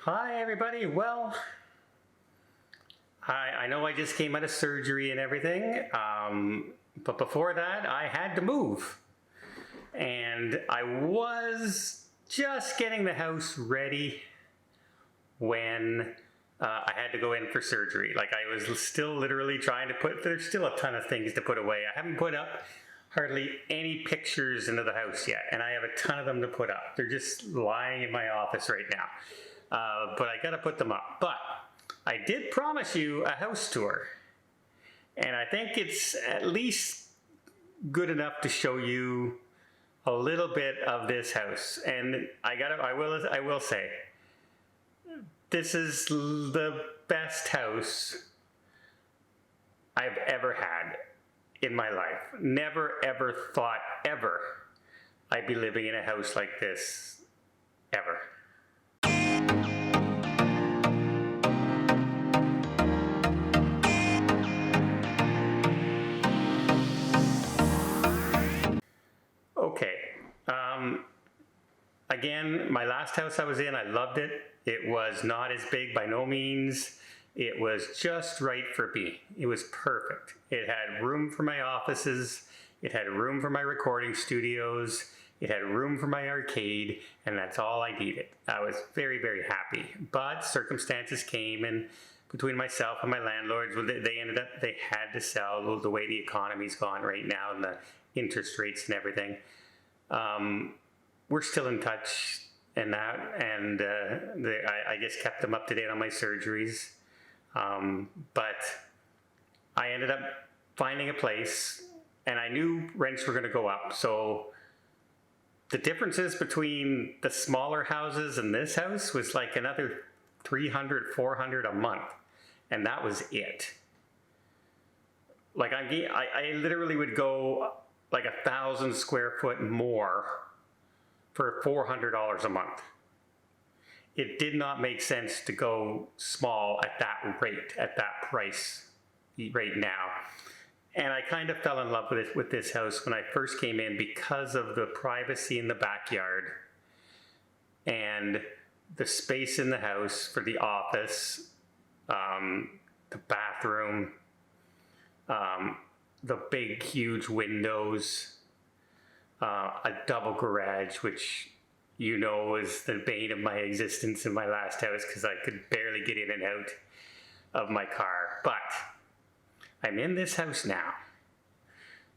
Hi everybody. Well, I know I just came out of surgery and everything, but before that I had to move. And I was just getting the house ready when I had to go in for surgery. Like I was still literally trying to there's still a ton of things to put away. I haven't put up hardly any pictures into the house yet, and I have a ton of them to put up. They're just lying in my office right now. But I gotta put them up. But I did promise you a house tour, and I think it's at least good enough to show you a little bit of this house. And I will say, this is the best house I've ever had in my life. Never ever thought ever I'd be living in a house like this, ever. Okay, again, my last house I was in, I loved it. It was not as big by no means. It was just right for me. It was perfect. It had room for my offices. It had room for my recording studios. It had room for my arcade, and that's all I needed. I was very, very happy. But circumstances came, and between myself and my landlords, they had to sell the way the economy's gone right now and the interest rates and everything. We're still in touch and that, and I just kept them up to date on my surgeries. But I ended up finding a place, and I knew rents were going to go up. So the differences between the smaller houses and this house was like another $300, $400 a month, and that was it. Like I literally would go like 1,000 square foot more for $400 a month. It did not make sense to go small at that rate, at that price right now. And I kind of fell in love with this house when I first came in because of the privacy in the backyard and the space in the house for the office, the bathroom, the big, huge windows, a double garage, which you know is the bane of my existence in my last house because I could barely get in and out of my car. But I'm in this house now.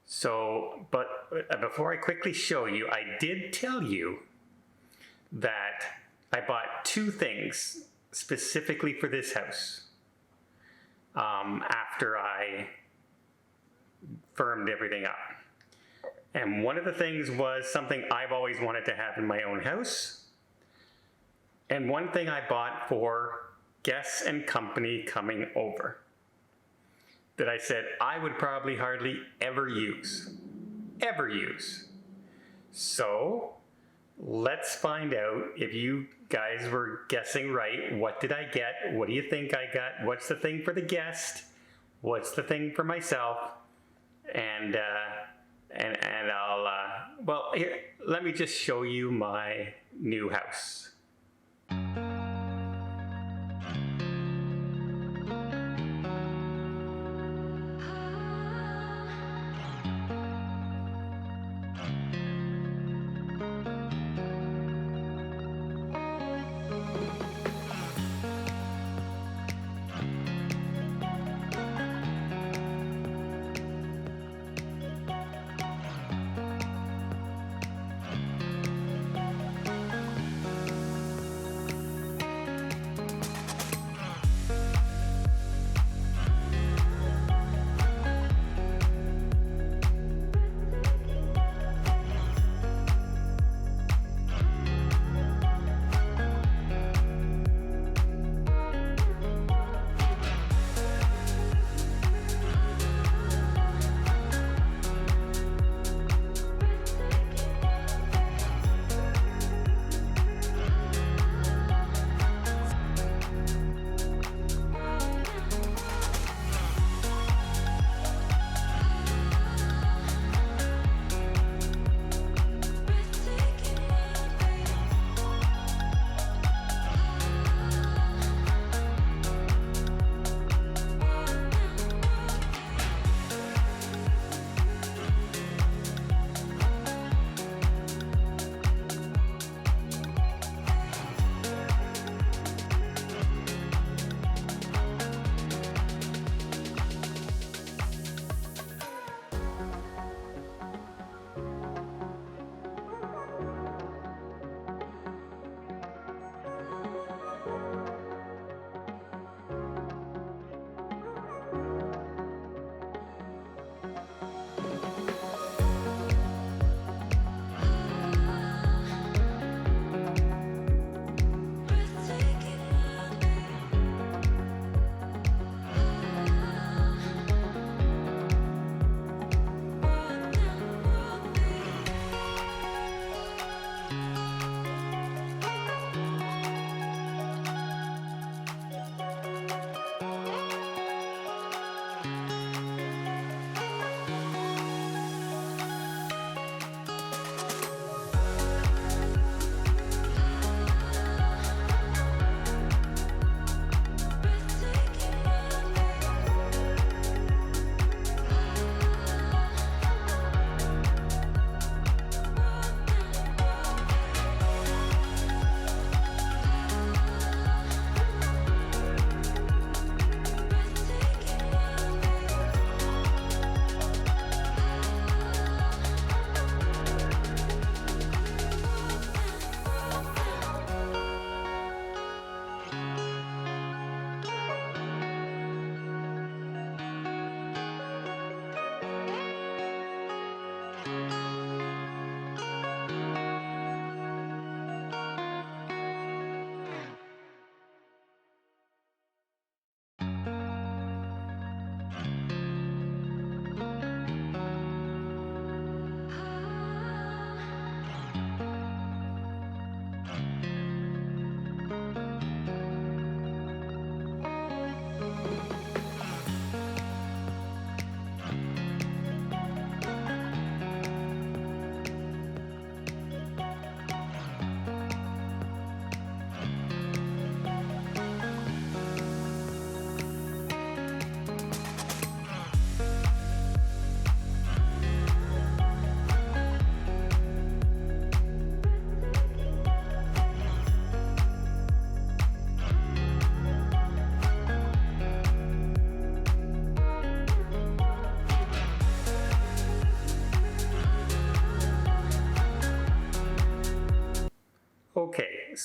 So, but before I quickly show you, I did tell you that I bought two things specifically for this house after I firmed everything up. And one of the things was something I've always wanted to have in my own house. And one thing I bought for guests and company coming over that I said I would probably hardly ever use. Ever use. So let's find out if you guys were guessing right. What did I get? What do you think I got? What's the thing for the guest? What's the thing for myself? And I'll, well, here, let me just show you my new house.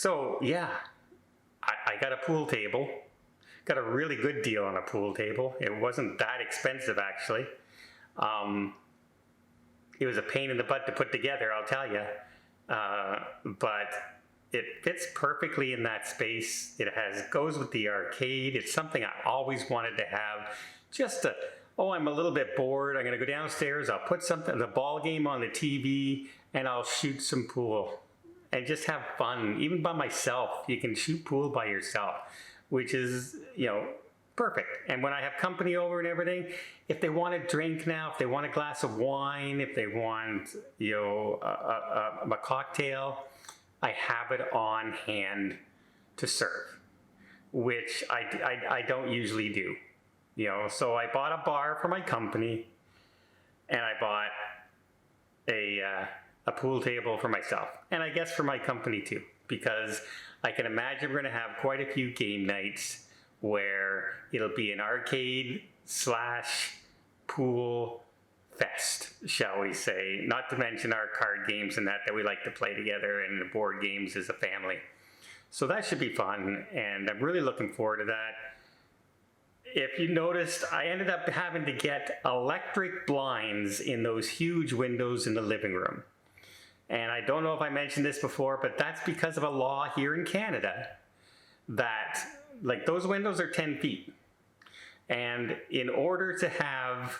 So yeah, I got a pool table. Got a really good deal on a pool table. It wasn't that expensive, actually. It was a pain in the butt to put together, I'll tell you. But it fits perfectly in that space. It goes with the arcade. It's something I always wanted to have. Just to, oh, I'm a little bit bored. I'm going to go downstairs. I'll put the ball game on the TV, and I'll shoot some pool and just have fun. Even by myself, you can shoot pool by yourself, which is, perfect. And when I have company over and everything, if they want a drink now, if they want a glass of wine, if they want, a cocktail, I have it on hand to serve, which I don't usually do. So I bought a bar for my company, and I bought a pool table for myself, and I guess for my company too, because I can imagine we're going to have quite a few game nights where it'll be an arcade / pool fest, shall we say. Not to mention our card games and that we like to play together, and the board games as a family. So that should be fun, and I'm really looking forward to that. If you noticed, I ended up having to get electric blinds in those huge windows in the living room. And I don't know if I mentioned this before, but that's because of a law here in Canada that, those windows are 10 feet. And in order to have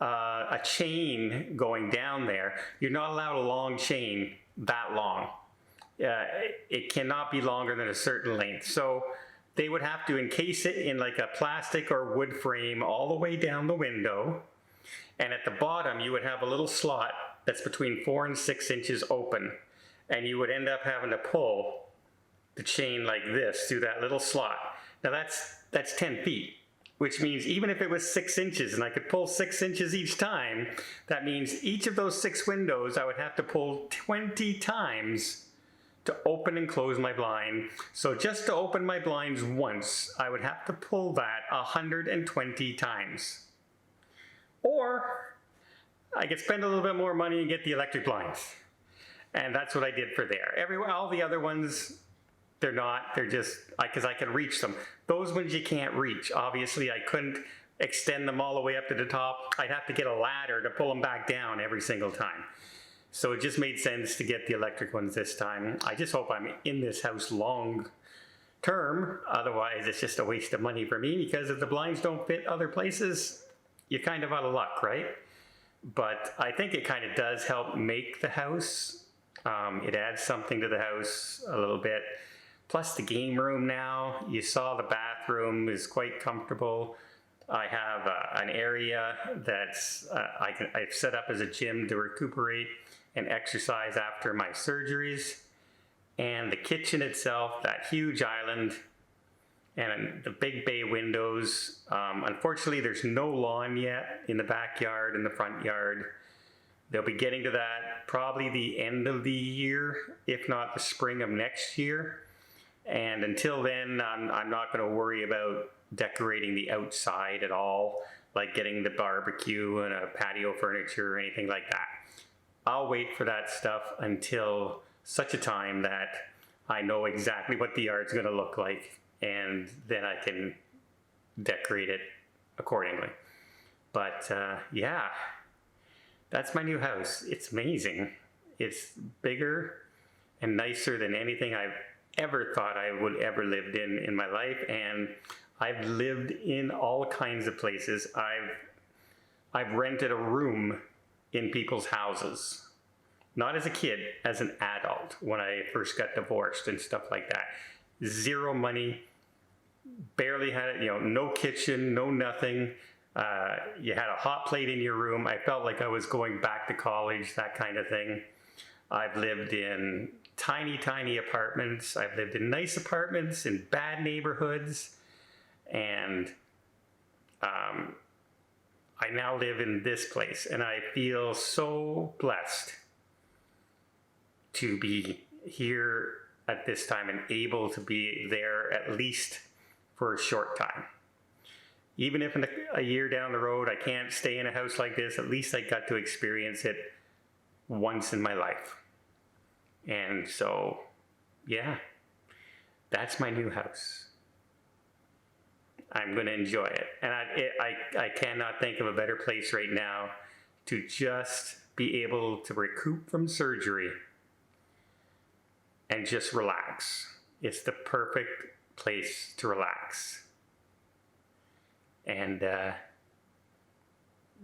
a chain going down there, you're not allowed a long chain that long. It cannot be longer than a certain length. So they would have to encase it in a plastic or wood frame all the way down the window. And at the bottom, you would have a little slot that's between 4 and 6 inches open. And you would end up having to pull the chain like this through that little slot. Now that's 10 feet, which means even if it was 6 inches and I could pull 6 inches each time, that means each of those 6 windows I would have to pull 20 times to open and close my blind. So just to open my blinds once, I would have to pull that 120 times. Or I could spend a little bit more money and get the electric blinds. And that's what I did for there. All the other ones, they're just, because I can reach them. Those ones you can't reach. Obviously, I couldn't extend them all the way up to the top. I'd have to get a ladder to pull them back down every single time. So it just made sense to get the electric ones this time. I just hope I'm in this house long term. Otherwise, it's just a waste of money for me, because if the blinds don't fit other places, you're kind of out of luck, right? But I think it kind of does help make the house. It adds something to the house a little bit. Plus the game room now, you saw the bathroom is quite comfortable. I have an area that's I've set up as a gym to recuperate and exercise after my surgeries. And the kitchen itself, that huge island, and the big bay windows. Unfortunately, there's no lawn yet in the backyard and the front yard. They'll be getting to that probably the end of the year, if not the spring of next year. And until then, I'm not going to worry about decorating the outside at all, like getting the barbecue and a patio furniture or anything like that. I'll wait for that stuff until such a time that I know exactly what the yard's going to look like, and then I can decorate it accordingly. But yeah, that's my new house. It's amazing. It's bigger and nicer than anything I've ever thought I would ever lived in my life, and I've lived in all kinds of places. I've rented a room in people's houses, not as a kid, as an adult when I first got divorced and stuff like that. Zero money, barely had it, no kitchen, no nothing. You had a hot plate in your room. I felt like I was going back to college, that kind of thing. I've lived in tiny apartments. I've lived in nice apartments in bad neighborhoods. And I now live in this place, and I feel so blessed to be here at this time and able to be there at least for a short time. Even if in a year down the road I can't stay in a house like this, at least I got to experience it once in my life. And so, yeah, That's my new house. I'm going to enjoy it. And I cannot think of a better place right now to just be able to recoup from surgery and just relax. It's the perfect place to relax. And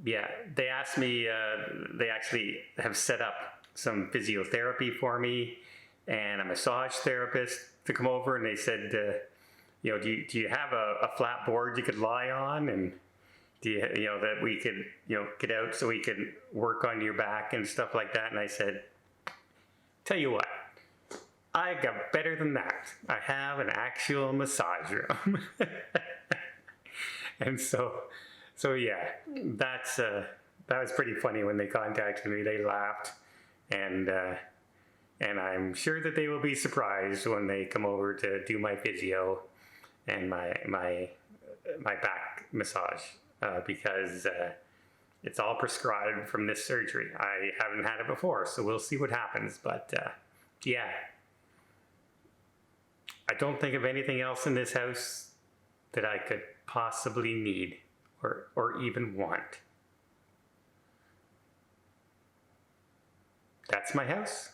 yeah, they asked me, they actually have set up some physiotherapy for me and a massage therapist to come over, and they said, you know, do you have a flat board you could lie on, and do you know, that we could, you know, get out so we could work on your back and stuff like that. And I said, tell you what, I got better than that. I have an actual massage room. And so yeah, that was pretty funny when they contacted me. They laughed, and I'm sure that they will be surprised when they come over to do my physio and my back massage, because it's all prescribed from this surgery. I haven't had it before, so we'll see what happens. But yeah, I don't think of anything else in this house that I could possibly need or even want. That's my house.